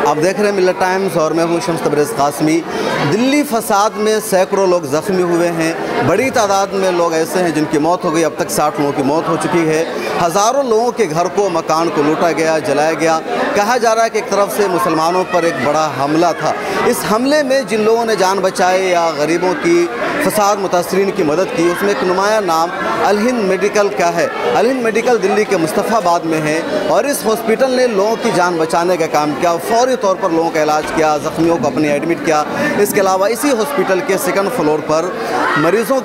आप देख रहे हैं मिल्लत टाइम्स और मैं हूं शम्स तबरेज़ कासमी। दिल्ली फसाद में सैकड़ों लोग ज़ख्मी हुए हैं। बड़ी तादाद में लोग ऐसे हैं जिनकी मौत हो गई। अब तक 60 लोगों की मौत हो चुकी है। हज़ारों लोगों के घर को, मकान को लूटा गया, जलाया गया। कहा जा रहा है कि एक तरफ से मुसलमानों पर एक बड़ा हमला था। इस हमले में जिन लोगों ने जान बचाई या गरीबों की, फसाद मुतासरीन की मदद की, उसमें एक नुमाया नाम अल हिंद मेडिकल का है। अल हिंद मेडिकल दिल्ली के मुस्तफ़ाबाद में है और इस हॉस्पिटल ने लोगों की जान बचाने का काम किया। फौरी तौर पर लोगों का इलाज किया, ज़ख्मियों को अपनी एडमिट किया। इसके अलावा इसी हॉस्पिटल के सेकंड फ्लोर पर मरीज़ों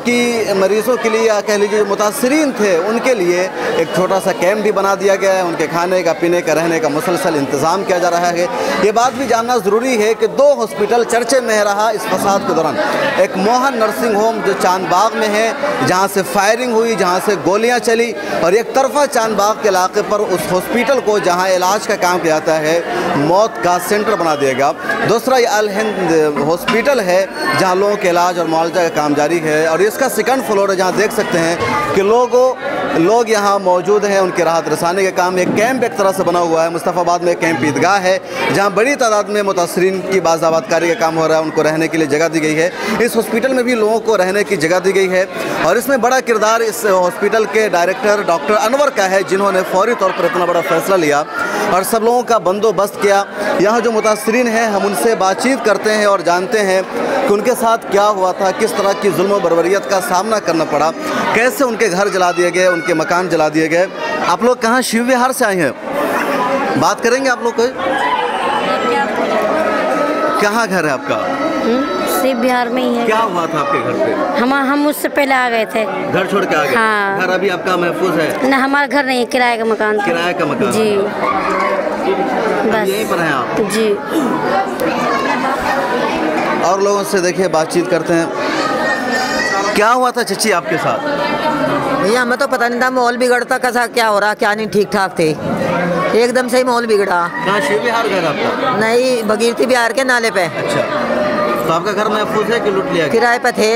के लिए या कह लीजिए मुतासरीन थे उनके लिए एक छोटा सा कैंप भी बना दिया गया है। उनके खाने का, पीने का, रहने का मुसलसल इंतज़ाम किया जा रहा है। ये बात भी जानना ज़रूरी है कि 2 हॉस्पिटल चर्चे में रहा इस फसाद के दौरान। एक मोहन नर्सिंग होम जो चांदबाग में है, जहाँ से फायरिंग हुई, जहाँ से गोलियाँ चली, और एक तरफा चांदबाग के इलाके पर उस हॉस्पिटल को जहाँ इलाज का काम किया जाता है, मौत का सेंटर बना दिया गया। दूसरा ये अल हिंद हॉस्पिटल है जहाँ लोगों के इलाज और मुआवजा का काम जारी है और इसका सेकंड फ्लोर है जहाँ देख सकते हैं कि लोग यहाँ मौजूद हैं। उनके राहत रसाने का काम, एक कैंप एक तरह से बना हुआ है। मुस्तफ़ाबाद में कैंप ईदगाह है जहाँ बड़ी तादाद में मुतासरीन की बाज़ाबातकारी का काम हो रहा है। उनको रहने के लिए जगह दी गई है। इस हॉस्पिटल में भी लोगों को रहने की जगह दी गई है और इसमें बड़ा किरदार इस हॉस्पिटल के डायरेक्टर डॉक्टर अनवर का है, जिन्होंने फौरी तौर पर इतना बड़ा फैसला लिया और सब लोगों का बंदोबस्त किया। यहाँ जो मुतासरीन हैं हम उनसे बातचीत करते हैं और जानते हैं कि उनके साथ क्या हुआ था, किस तरह की जुल्म और बर्बरियत का सामना करना पड़ा, कैसे उनके घर जला दिए गए, उनके मकान जला दिए गए। आप लोग कहाँ शिव विहार से आए हैं? बात करेंगे आप लोग कोई? कहाँ घर है आपका? शिव विहार में ही है। क्या हुआ था आपके घर पे? हम उससे पहले आ गए थे। घर छोड़ के आ गए? हाँ। घर अभी आपका महफूज है? ना, हमारा घर नहीं, किराए का मकान था। किराए का मकान? जी। बस यहीं पर हैं आप? जी। और लोगों से देखिए बातचीत करते हैं। क्या हुआ था चची आपके साथ? भैया हमें तो पता नहीं था, माहौल बिगड़ता कैसा, क्या हो रहा क्या नहीं, ठीक ठाक थे, एकदम से ही माहौल बिगड़ा। कहाँ शिव विहार घर आपका? नहीं, भगीरथी बिहार के नाले पे। अच्छा, तो आपका घर महफूज है कि लूट लिया गया? किराए पे थे,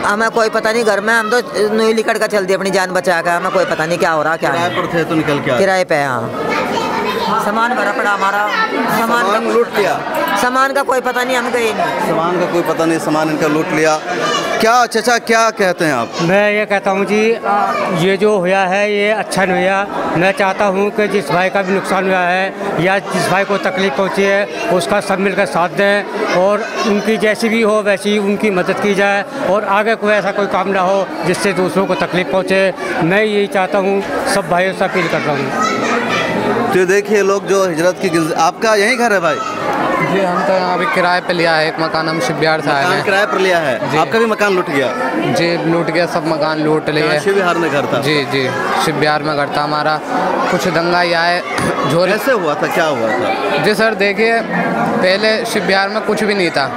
हमें कोई पता नहीं। घर में हम तो नई लिकड़ का चल दिए, अपनी जान बचा कर। हमें कोई पता नहीं क्या हो रहा क्या। किराए पर थे तो निकल के? किराए पे, हाँ। सामान भरा पड़ा हमारा, सामान लूट लिया। सामान का कोई पता नहीं, हम गए नहीं। सामान का कोई पता नहीं, सामान इनका लूट लिया। क्या चाचा क्या कहते हैं आप? मैं ये कहता हूँ जी, ये जो हुआ है ये अच्छा नहीं हुआ। मैं चाहता हूँ कि जिस भाई का भी नुकसान हुआ है या जिस भाई को तकलीफ़ पहुँची है उसका सब मिलकर साथ दें और उनकी जैसी भी हो वैसी उनकी मदद की जाए और आगे कोई ऐसा कोई काम ना हो जिससे दूसरों को तकलीफ़ पहुँचे। मैं यही चाहता हूँ, सब भाइयों से अपील करता हूँ। तो देखिए लोग जो हिजरत की, आपका यही घर है भाई? जी, हम तो यहाँ अभी किराए पे लिया है एक मकान, हम शिव विहार से आए हैं। किराए पर लिया है? आपका भी मकान लूट गया? जी, लूट गया, सब मकान लूट लिए। शिव विहार में घर था? जी जी, शिव विहार में घर था हमारा। कुछ दंगाई आए, झोरी। कैसे हुआ था, क्या हुआ था? जी सर देखिए, पहले शिव विहार में कुछ भी नहीं था,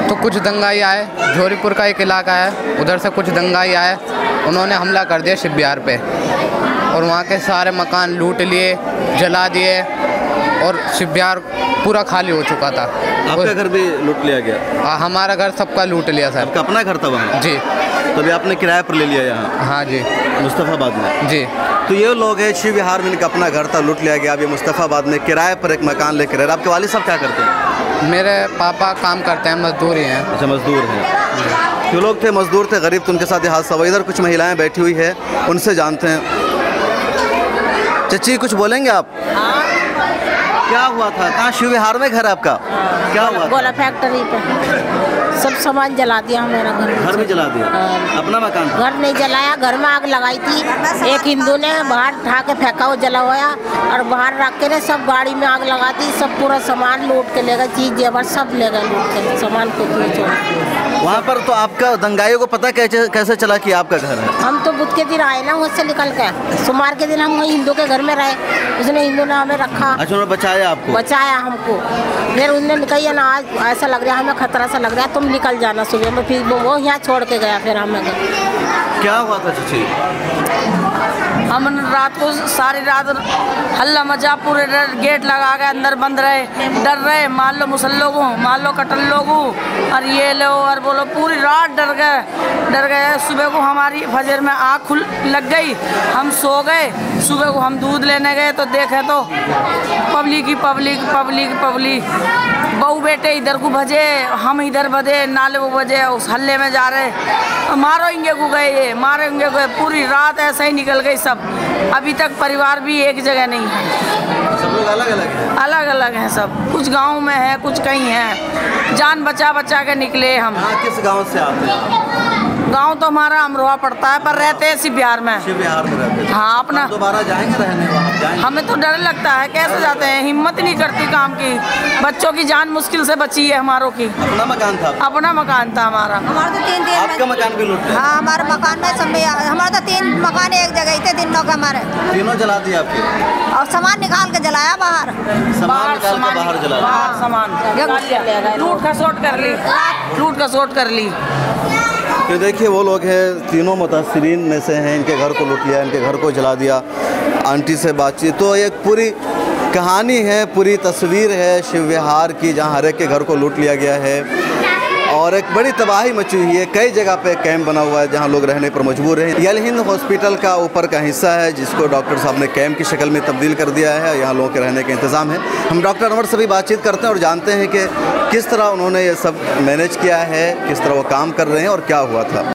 तो कुछ दंगाई आए, झोरीपुर का एक इलाका है, उधर से कुछ दंगाई आए, उन्होंने हमला कर दिया शिव विहार पे और वहाँ के सारे मकान लूट लिए, जला दिए और शिव विहार पूरा खाली हो चुका था। आपका घर भी लूट लिया गया? हमारा घर सबका लूट लिया सर। आपका अपना घर था वहाँ? जी। तो अभी आपने किराए पर ले लिया यहाँ? हाँ जी, मुस्तफ़ाबाद में? जी। तो ये लोग हैं शिव विहार में, इनका अपना घर था, लूट लिया गया। अभी मुस्तफ़ाबाद में किराए पर एक मकान लेकर रहे। आपके वालिद साहब क्या करते हैं? मेरे पापा काम करते हैं, मजदूर ही हैं। अच्छा, मजदूर हैं। जो लोग थे मजदूर थे, गरीब, तो उनके साथ ये हादसा हुआ। इधर कुछ महिलाएं बैठी हुई है, उनसे जानते हैं। चची कुछ बोलेंगे आप? क्या हुआ था? कहाँ शिव विहार में घर है आपका? क्या हुआ? गोला फैक्ट्री पे सब सामान जला दिया हमारा घर भी जला दिया? अपना मकान? घर नहीं जलाया, घर में आग लगाई थी। एक हिंदू ने बाहर उठा के फेंका, वो जला हुआ और बाहर रख के ने सब गाड़ी में आग लगा दी। सब पूरा सामान लूट के ले गए, चीज जेवर सब ले गए लूट के, सामान को वहाँ पर तो आपका दंगाइयों को पता कैसे चला कि आपका घर है? हम तो बुध के दिन आए ना उससे निकल के, सोमवार के दिन हम वही हिंदू के घर में रहे, उसने हिंदू ने हमें रखा। अच्छा, उन्होंने बचाया आपको? बचाया हमको। फिर उन्होंने कही ना आज ऐसा लग रहा है, हमें खतरा सा लग रहा है, तुम निकल जाना सुबह में। फिर वो यहाँ छोड़ के गया, फिर हमें क्या हुआ था चची? हम रात को सारी रात हल्ला मचा, पूरे गेट लगा के अंदर बंद रहे, डर रहे, मान लो मुसल्लों को, मान लो कटल लोगों और ये लो और बोलो, पूरी रात डर गए। सुबह को हमारी फजर में आँख लग गई, हम सो गए। सुबह को हम दूध लेने गए तो देखे तो पब्लिक पब्लिक ही पब्लिक पब्लिक पब्लिक। बहू बेटे इधर को भजे, हम इधर भजे, नाले वो भजे, उस हल्ले में जा रहे, मारेंगे को गए, ये मारेंगे को गए। पूरी रात ऐसे ही निकल गई सब। अभी तक परिवार भी एक जगह नहीं है, सब लोग अलग अलग हैं। अलग अलग हैं सब। कुछ गांव में है, कुछ कहीं है। जान बचा बचा के निकले हम। किस गांव से आते हैं? गांव तो हमारा अमरोहा पड़ता है, पर रहते हैं शिव विहार में। शिव विहार में रहते हैं। हाँ, अपना दोबारा जाएंगे रहने वहाँ जाएंगे? हमें तो डर लगता है, कैसे जाते हैं, हिम्मत नहीं करती काम की। बच्चों की जान मुश्किल से बची है हमारों की। अपना मकान था? अपना मकान था हमारा। हमारा तो तीन आपका मकान भी लूट? हाँ, हमारे मकान में सब हमारा तो 3 मकान एक जगह थे, तीनों के हमारे। तीनों जला दिए आपके? और सामान निकाल के जलाया बाहर। सामान निकाल के बाहर जला दिया? बाहर सामान लूट खसोट कर ली, लूट खसोट कर ली। तो देखिए वो लोग हैं, तीनों मुतासरीन में से हैं। इनके घर को लूट लिया, इनके घर को जला दिया। आंटी से बातचीत, तो एक पूरी कहानी है, पूरी तस्वीर है शिव विहार की, जहाँ हर एक के घर को लूट लिया गया है और एक बड़ी तबाही मची हुई है। कई जगह पे कैंप बना हुआ है जहाँ लोग रहने पर मजबूर हैं। ये अल हिंद हॉस्पिटल का ऊपर का हिस्सा है, जिसको डॉक्टर साहब ने कैंप की शक्ल में तब्दील कर दिया है। यहाँ लोगों के रहने का इंतज़ाम है। हम डॉक्टर अनवर से भी बातचीत करते हैं और जानते हैं कि किस तरह उन्होंने ये सब मैनेज किया है, किस तरह वो काम कर रहे हैं और क्या हुआ था।